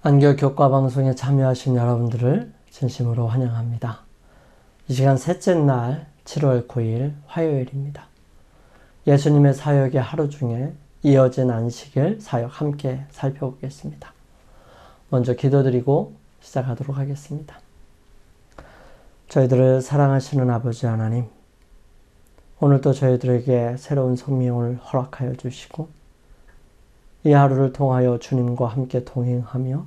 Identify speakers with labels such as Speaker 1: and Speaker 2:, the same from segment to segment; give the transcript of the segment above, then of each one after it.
Speaker 1: 안교 교과 방송에 참여하신 여러분들을 진심으로 환영합니다. 이 시간 셋째 날 7월 9일 화요일입니다. 예수님의 사역의 하루 중에 이어진 안식일 사역 함께 살펴보겠습니다. 먼저 기도드리고 시작하도록 하겠습니다. 저희들을 사랑하시는 아버지 하나님, 오늘도 저희들에게 새로운 생명을 허락하여 주시고 이 하루를 통하여 주님과 함께 동행하며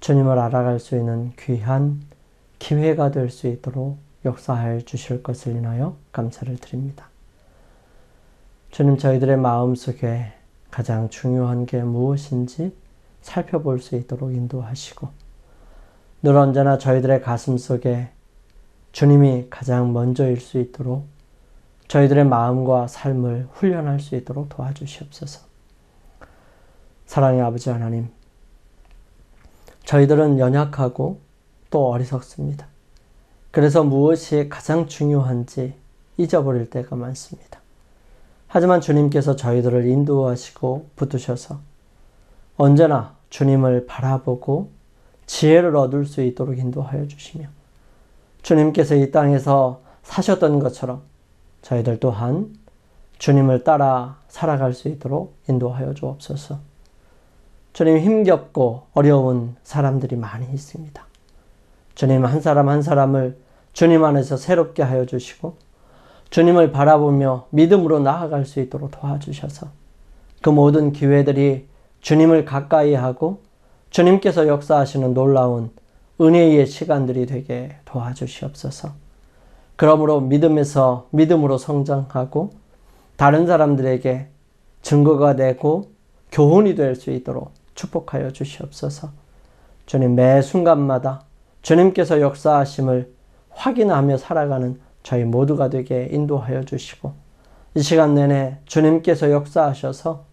Speaker 1: 주님을 알아갈 수 있는 귀한 기회가 될 수 있도록 역사하여 주실 것을 인하여 감사를 드립니다. 주님, 저희들의 마음속에 가장 중요한 게 무엇인지 살펴볼 수 있도록 인도하시고 늘 언제나 저희들의 가슴 속에 주님이 가장 먼저일 수 있도록 저희들의 마음과 삶을 훈련할 수 있도록 도와주시옵소서. 사랑의 아버지 하나님, 저희들은 연약하고 또 어리석습니다. 그래서 무엇이 가장 중요한지 잊어버릴 때가 많습니다. 하지만 주님께서 저희들을 인도하시고 붙드셔서 언제나 주님을 바라보고 지혜를 얻을 수 있도록 인도하여 주시며 주님께서 이 땅에서 사셨던 것처럼 저희들 또한 주님을 따라 살아갈 수 있도록 인도하여 주옵소서. 주님, 힘겹고 어려운 사람들이 많이 있습니다. 주님, 한 사람 한 사람을 주님 안에서 새롭게 하여 주시고 주님을 바라보며 믿음으로 나아갈 수 있도록 도와주셔서 그 모든 기회들이 주님을 가까이 하고 주님께서 역사하시는 놀라운 은혜의 시간들이 되게 도와주시옵소서. 그러므로 믿음에서 믿음으로 성장하고 다른 사람들에게 증거가 되고 교훈이 될 수 있도록 축복하여 주시옵소서. 주님, 매 순간마다 주님께서 역사하심을 확인하며 살아가는 저희 모두가 되게 인도하여 주시고 이 시간 내내 주님께서 역사하셔서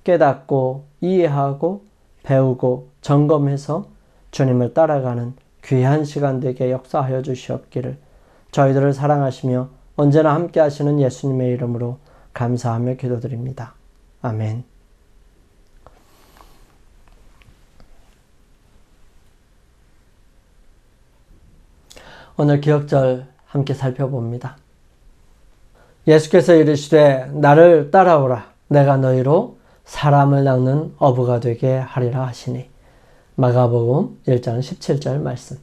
Speaker 1: 깨닫고 이해하고 배우고 점검해서 주님을 따라가는 귀한 시간 되게 역사하여 주시옵기를 저희들을 사랑하시며 언제나 함께 하시는 예수님의 이름으로 감사하며 기도드립니다. 아멘. 오늘 기억절 함께 살펴봅니다. 예수께서 이르시되 나를 따라오라. 내가 너희로 사람을 낚는 어부가 되게 하리라 하시니. 마가복음 1장 17절 말씀.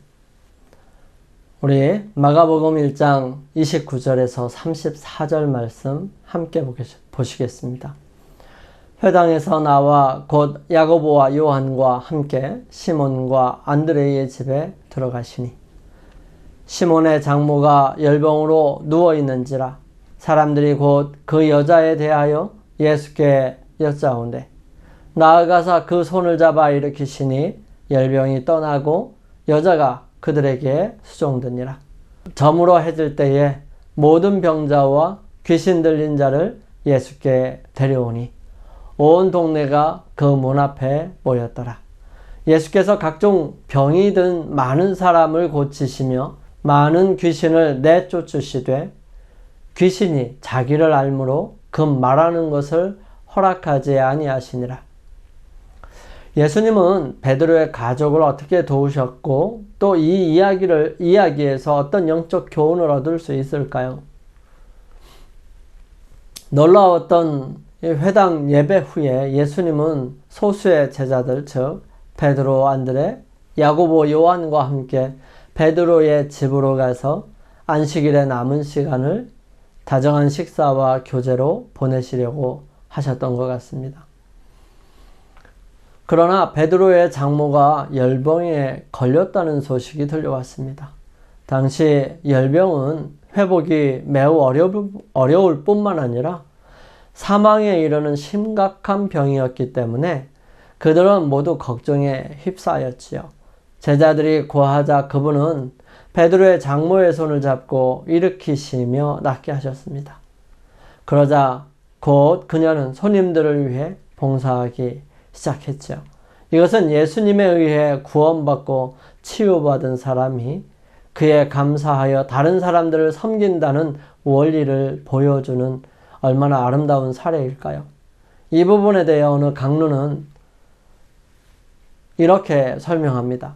Speaker 1: 우리 마가복음 1장 29절에서 34절 말씀 함께 보시겠습니다. 회당에서 나와 곧 야고보와 요한과 함께 시몬과 안드레의 집에 들어가시니 시몬의 장모가 열병으로 누워있는지라 사람들이 곧 그 여자에 대하여 예수께 여짜오되 나아가사 그 손을 잡아 일으키시니 열병이 떠나고 여자가 그들에게 수종드니라. 저물어 해질 때에 모든 병자와 귀신 들린 자를 예수께 데려오니 온 동네가 그 문 앞에 모였더라. 예수께서 각종 병이 든 많은 사람을 고치시며 많은 귀신을 내쫓으시되 귀신이 자기를 알므로 그 말하는 것을 허락하지 아니하시니라. 예수님은 베드로의 가족을 어떻게 도우셨고 또 이 이야기에서 어떤 영적 교훈을 얻을 수 있을까요? 놀라웠던 회당 예배 후에 예수님은 소수의 제자들 즉 베드로, 안드레, 야고보, 요한과 함께 베드로의 집으로 가서 안식일에 남은 시간을 다정한 식사와 교제로 보내시려고 하셨던 것 같습니다. 그러나 베드로의 장모가 열병에 걸렸다는 소식이 들려왔습니다. 당시 열병은 회복이 매우 어려울 뿐만 아니라 사망에 이르는 심각한 병이었기 때문에 그들은 모두 걱정에 휩싸였지요. 제자들이 고하자 그분은 베드로의 장모의 손을 잡고 일으키시며 낫게 하셨습니다. 그러자 곧 그녀는 손님들을 위해 봉사하기 시작했죠. 이것은 예수님에 의해 구원받고 치유받은 사람이 그에 감사하여 다른 사람들을 섬긴다는 원리를 보여주는 얼마나 아름다운 사례일까요? 이 부분에 대해 어느 강론은 이렇게 설명합니다.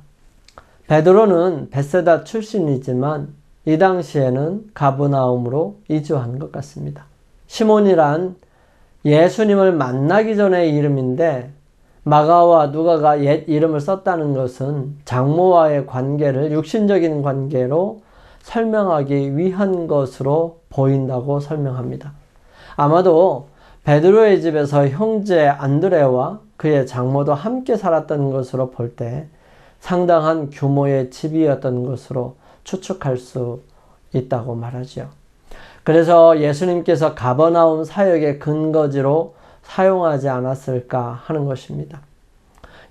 Speaker 1: 베드로는 벳세다 출신이지만 이 당시에는 가브나움으로 이주한 것 같습니다. 시몬이란 예수님을 만나기 전의 이름인데 마가와 누가가 옛 이름을 썼다는 것은 장모와의 관계를 육신적인 관계로 설명하기 위한 것으로 보인다고 설명합니다. 아마도 베드로의 집에서 형제 안드레와 그의 장모도 함께 살았던 것으로 볼 때 상당한 규모의 집이었던 것으로 추측할 수 있다고 말하죠. 그래서 예수님께서 가버나움 사역의 근거지로 사용하지 않았을까 하는 것입니다.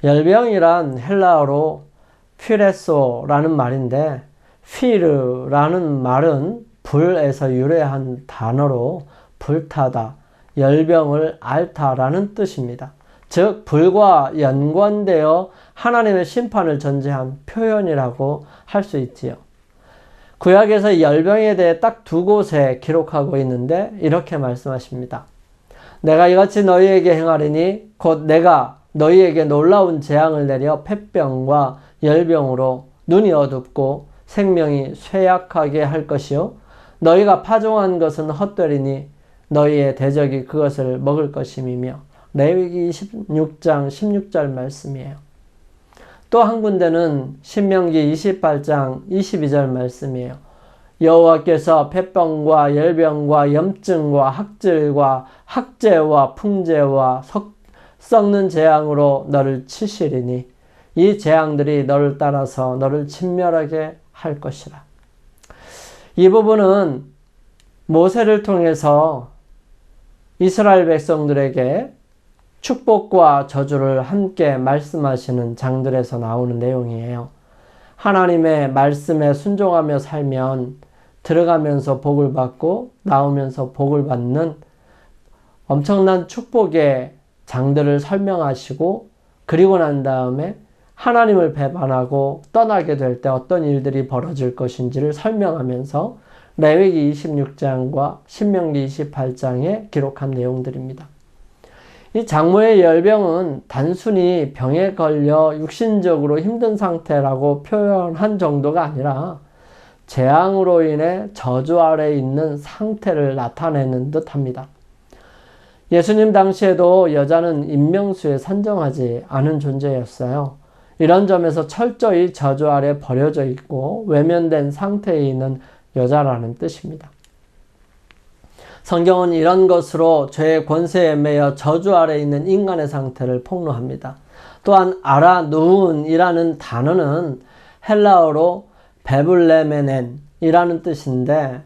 Speaker 1: 열병이란 헬라어로 피레소라는 말인데 피르라는 말은 불에서 유래한 단어로 불타다, 열병을 앓다라는 뜻입니다. 즉 불과 연관되어 하나님의 심판을 전제한 표현이라고 할 수 있지요. 구약에서 열병에 대해 딱 두 곳에 기록하고 있는데 이렇게 말씀하십니다. 내가 이같이 너희에게 행하리니 곧 내가 너희에게 놀라운 재앙을 내려 폐병과 열병으로 눈이 어둡고 생명이 쇠약하게 할 것이요 너희가 파종한 것은 헛되리니 너희의 대적이 그것을 먹을 것임이며 레위기 26장 16절 말씀이에요. 또 한 군데는 신명기 28장 22절 말씀이에요. 여호와께서 폐병과 열병과 염증과 학질과 학재와 풍재와 썩는 재앙으로 너를 치시리니 이 재앙들이 너를 따라서 너를 진멸하게 할 것이라. 이 부분은 모세를 통해서 이스라엘 백성들에게 축복과 저주를 함께 말씀하시는 장들에서 나오는 내용이에요. 하나님의 말씀에 순종하며 살면 들어가면서 복을 받고 나오면서 복을 받는 엄청난 축복의 장들을 설명하시고 그리고 난 다음에 하나님을 배반하고 떠나게 될 때 어떤 일들이 벌어질 것인지를 설명하면서 레위기 26장과 신명기 28장에 기록한 내용들입니다. 이 장모의 열병은 단순히 병에 걸려 육신적으로 힘든 상태라고 표현한 정도가 아니라 재앙으로 인해 저주 아래 있는 상태를 나타내는 듯합니다. 예수님 당시에도 여자는 임명수에 산정하지 않은 존재였어요. 이런 점에서 철저히 저주 아래 버려져 있고 외면된 상태에 있는 여자라는 뜻입니다. 성경은 이런 것으로 죄의 권세에 매여 저주 아래 있는 인간의 상태를 폭로합니다. 또한 아라누운이라는 단어는 헬라어로 베블레메넨이라는 뜻인데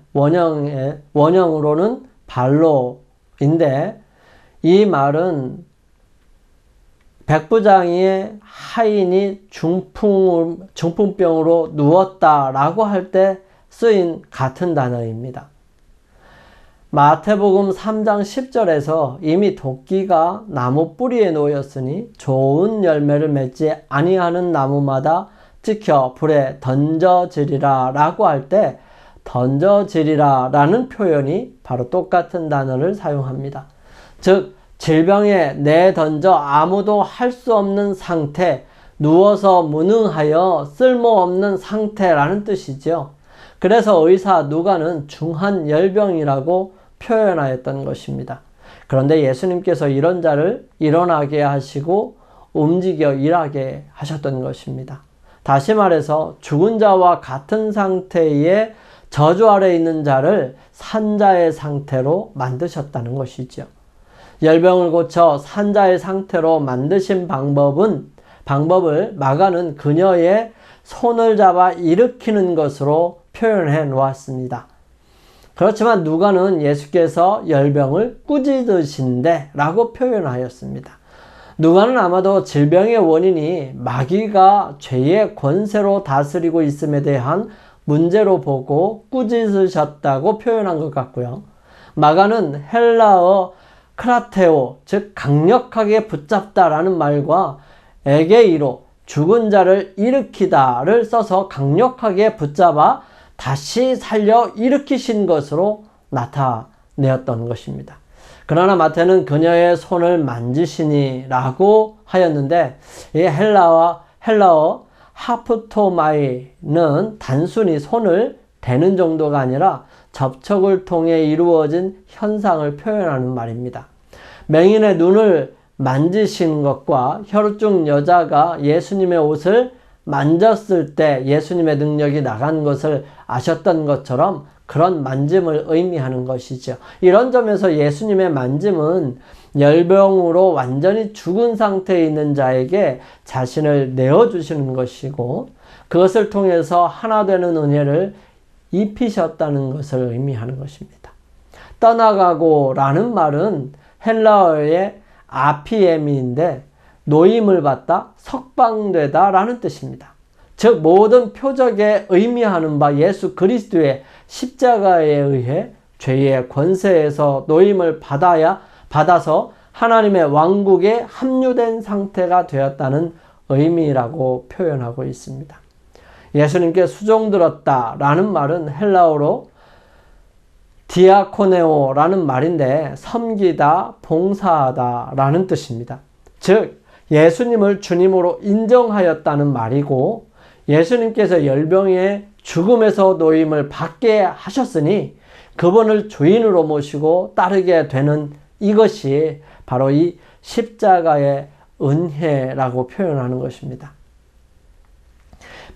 Speaker 1: 원형으로는 발로인데 이 말은 백부장이의 하인이 중풍병으로 누웠다라고 할 때 쓰인 같은 단어입니다. 마태복음 3장 10절에서 이미 도끼가 나무 뿌리에 놓였으니 좋은 열매를 맺지 아니하는 나무마다 찍혀 불에 던져지리라 라고 할 때 던져지리라 라는 표현이 바로 똑같은 단어를 사용합니다. 즉 질병에 내던져 아무도 할 수 없는 상태, 누워서 무능하여 쓸모없는 상태라는 뜻이죠. 그래서 의사 누가는 중한 열병이라고 표현하였던 것입니다. 그런데 예수님께서 이런 자를 일어나게 하시고 움직여 일하게 하셨던 것입니다. 다시 말해서 죽은 자와 같은 상태의 저주 아래 있는 자를 산자의 상태로 만드셨다는 것이죠. 열병을 고쳐 산자의 상태로 만드신 방법을 마가는 그녀의 손을 잡아 일으키는 것으로 표현해 놓았습니다. 그렇지만 누가는 예수께서 열병을 꾸짖으신데 라고 표현하였습니다. 누가는 아마도 질병의 원인이 마귀가 죄의 권세로 다스리고 있음에 대한 문제로 보고 꾸짖으셨다고 표현한 것 같고요. 마가는 헬라어 크라테오, 즉 강력하게 붙잡다라는 말과 에게이로 죽은 자를 일으키다를 써서 강력하게 붙잡아 다시 살려 일으키신 것으로 나타내었던 것입니다. 그러나 마태는 그녀의 손을 만지시니 라고 하였는데, 이 헬라어 하프토마이는 단순히 손을 대는 정도가 아니라 접촉을 통해 이루어진 현상을 표현하는 말입니다. 맹인의 눈을 만지신 것과 혈우증 여자가 예수님의 옷을 만졌을 때 예수님의 능력이 나간 것을 아셨던 것처럼 그런 만짐을 의미하는 것이죠. 이런 점에서 예수님의 만짐은 열병으로 완전히 죽은 상태에 있는 자에게 자신을 내어주시는 것이고, 그것을 통해서 하나 되는 은혜를 입히셨다는 것을 의미하는 것입니다. 떠나가고 라는 말은 헬라어의 아피엠인데 노임을 받다, 석방되다 라는 뜻입니다. 즉 모든 표적에 의미하는 바 예수 그리스도의 십자가에 의해 죄의 권세에서 노임을 받아서 하나님의 왕국에 합류된 상태가 되었다는 의미라고 표현하고 있습니다. 예수님께 수종들었다 라는 말은 헬라어로 디아코네오라는 말인데 섬기다, 봉사하다 라는 뜻입니다. 즉 예수님을 주님으로 인정하였다는 말이고, 예수님께서 열병의 죽음에서 노임을 받게 하셨으니 그분을 주인으로 모시고 따르게 되는 이것이 바로 이 십자가의 은혜라고 표현하는 것입니다.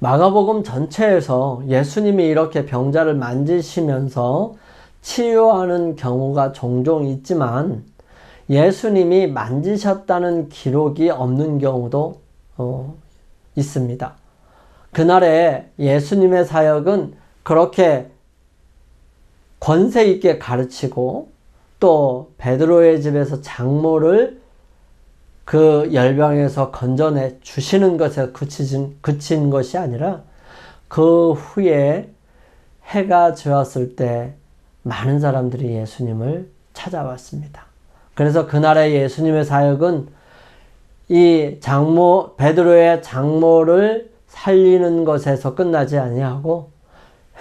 Speaker 1: 마가복음 전체에서 예수님이 이렇게 병자를 만지시면서 치유하는 경우가 종종 있지만 예수님이 만지셨다는 기록이 없는 경우도 있습니다. 그날에 예수님의 사역은 그렇게 권세 있게 가르치고 또 베드로의 집에서 장모를 그 열병에서 건져내 주시는 것에 그친 것이 아니라 그 후에 해가 지었을 때 많은 사람들이 예수님을 찾아왔습니다. 그래서 그날의 예수님의 사역은 이 베드로의 장모를 살리는 것에서 끝나지 아니하고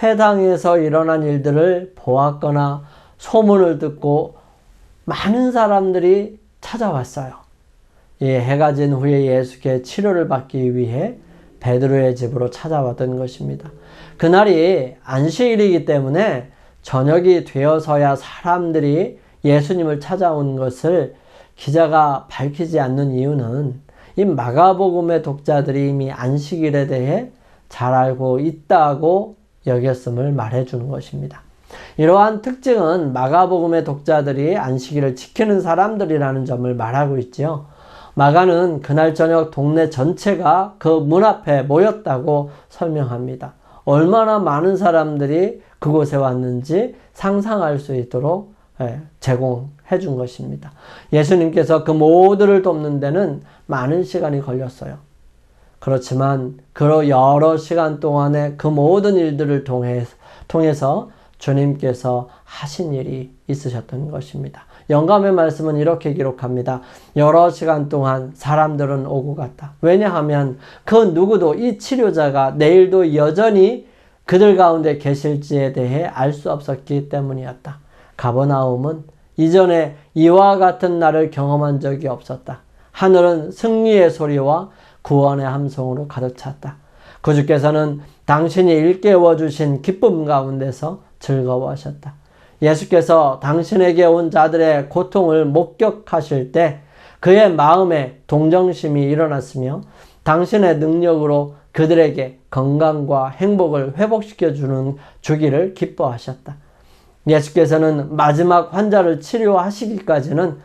Speaker 1: 회당에서 일어난 일들을 보았거나 소문을 듣고 많은 사람들이 찾아왔어요. 이 해가 진 후에 예수께 치료를 받기 위해 베드로의 집으로 찾아왔던 것입니다. 그날이 안식일이기 때문에 저녁이 되어서야 사람들이 예수님을 찾아온 것을 기자가 밝히지 않는 이유는 이 마가복음의 독자들이 이미 안식일에 대해 잘 알고 있다고 여겼음을 말해주는 것입니다. 이러한 특징은 마가복음의 독자들이 안식일을 지키는 사람들이라는 점을 말하고 있지요. 마가는 그날 저녁 동네 전체가 그 문 앞에 모였다고 설명합니다. 얼마나 많은 사람들이 그곳에 왔는지 상상할 수 있도록 제공해 준 것입니다. 예수님께서 그 모두를 돕는 데는 많은 시간이 걸렸어요. 그렇지만 그 여러 시간 동안에 그 모든 일들을 통해서 주님께서 하신 일이 있으셨던 것입니다. 영감의 말씀은 이렇게 기록합니다. 여러 시간 동안 사람들은 오고 갔다. 왜냐하면 그 누구도 이 치료자가 내일도 여전히 그들 가운데 계실지에 대해 알 수 없었기 때문이었다. 가버나움은 이전에 이와 같은 날을 경험한 적이 없었다. 하늘은 승리의 소리와 구원의 함성으로 가득 찼다. 구주께서는 당신이 일깨워 주신 기쁨 가운데서 즐거워하셨다. 예수께서 당신에게 온 자들의 고통을 목격하실 때 그의 마음에 동정심이 일어났으며 당신의 능력으로 그들에게 건강과 행복을 회복시켜 주기를 기뻐하셨다. 예수께서는 마지막 환자를 치료하시기까지는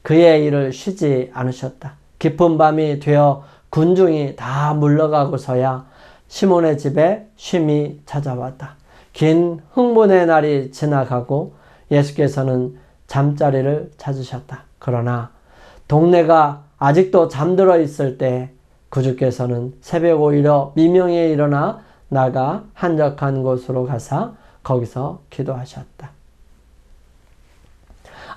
Speaker 1: 그의 일을 쉬지 않으셨다. 깊은 밤이 되어 군중이 다 물러가고서야 시몬의 집에 쉼이 찾아왔다. 긴 흥분의 날이 지나가고 예수께서는 잠자리를 찾으셨다. 그러나 동네가 아직도 잠들어 있을 때 구주께서는 새벽 오히려 미명에 일어나 나가 한적한 곳으로 가사 거기서 기도하셨다.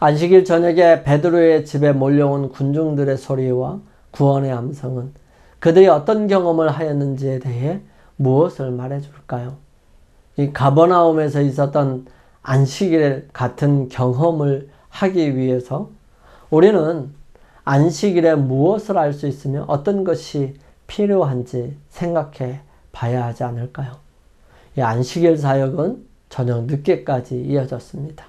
Speaker 1: 안식일 저녁에 베드로의 집에 몰려온 군중들의 소리와 구원의 함성은 그들이 어떤 경험을 하였는지에 대해 무엇을 말해줄까요? 이 가버나움에서 있었던 안식일 같은 경험을 하기 위해서 우리는 안식일에 무엇을 할 수 있으며 어떤 것이 필요한지 생각해 봐야 하지 않을까요? 이 안식일 사역은 저녁 늦게까지 이어졌습니다.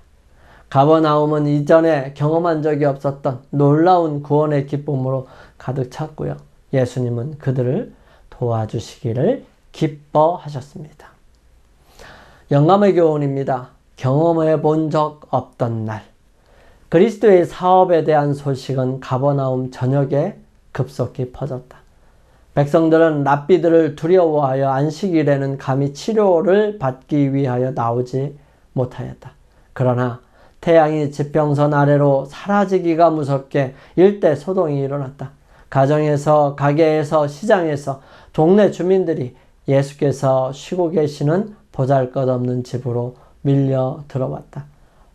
Speaker 1: 가버나움은 이전에 경험한 적이 없었던 놀라운 구원의 기쁨으로 가득 찼고요. 예수님은 그들을 도와주시기를 기뻐하셨습니다. 영감의 교훈입니다. 경험해 본 적 없던 날. 그리스도의 사업에 대한 소식은 가버나움 전역에 급속히 퍼졌다. 백성들은 랍비들을 두려워하여 안식일에는 감히 치료를 받기 위하여 나오지 못하였다. 그러나 태양이 지평선 아래로 사라지기가 무섭게 일대 소동이 일어났다. 가정에서, 가게에서, 시장에서 동네 주민들이 예수께서 쉬고 계시는 보잘것없는 집으로 밀려 들어왔다.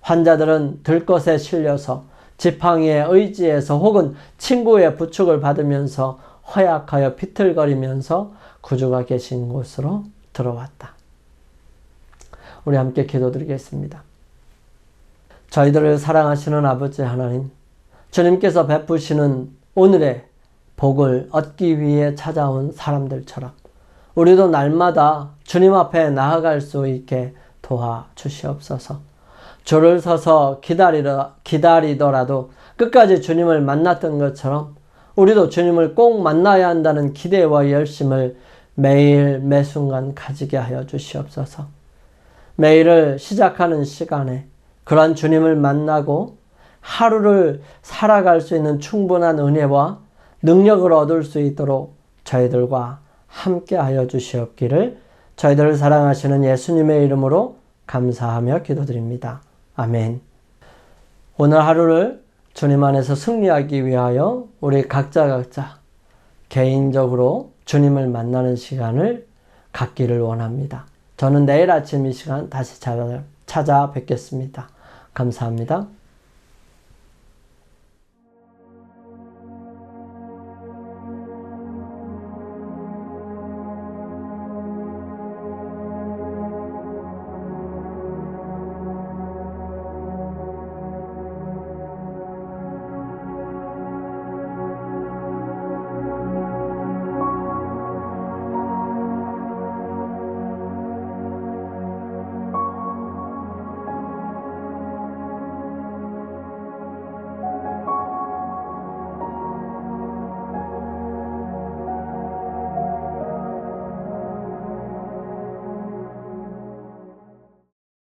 Speaker 1: 환자들은 들것에 실려서 지팡이에 의지해서 혹은 친구의 부축을 받으면서 허약하여 비틀거리면서 구주가 계신 곳으로 들어왔다. 우리 함께 기도드리겠습니다. 저희들을 사랑하시는 아버지 하나님, 주님께서 베푸시는 오늘의 복을 얻기 위해 찾아온 사람들처럼 우리도 날마다 주님 앞에 나아갈 수 있게 도와주시옵소서. 줄을 서서 기다리더라도 끝까지 주님을 만났던 것처럼 우리도 주님을 꼭 만나야 한다는 기대와 열심을 매일 매순간 가지게 하여 주시옵소서. 매일을 시작하는 시간에 그러한 주님을 만나고 하루를 살아갈 수 있는 충분한 은혜와 능력을 얻을 수 있도록 저희들과 함께 하여 주시옵기를 저희들을 사랑하시는 예수님의 이름으로 감사하며 기도드립니다. 아멘. 오늘 하루를 주님 안에서 승리하기 위하여 우리 각자 개인적으로 주님을 만나는 시간을 갖기를 원합니다. 저는 내일 아침 이 시간 다시 찾아뵙겠습니다. 감사합니다.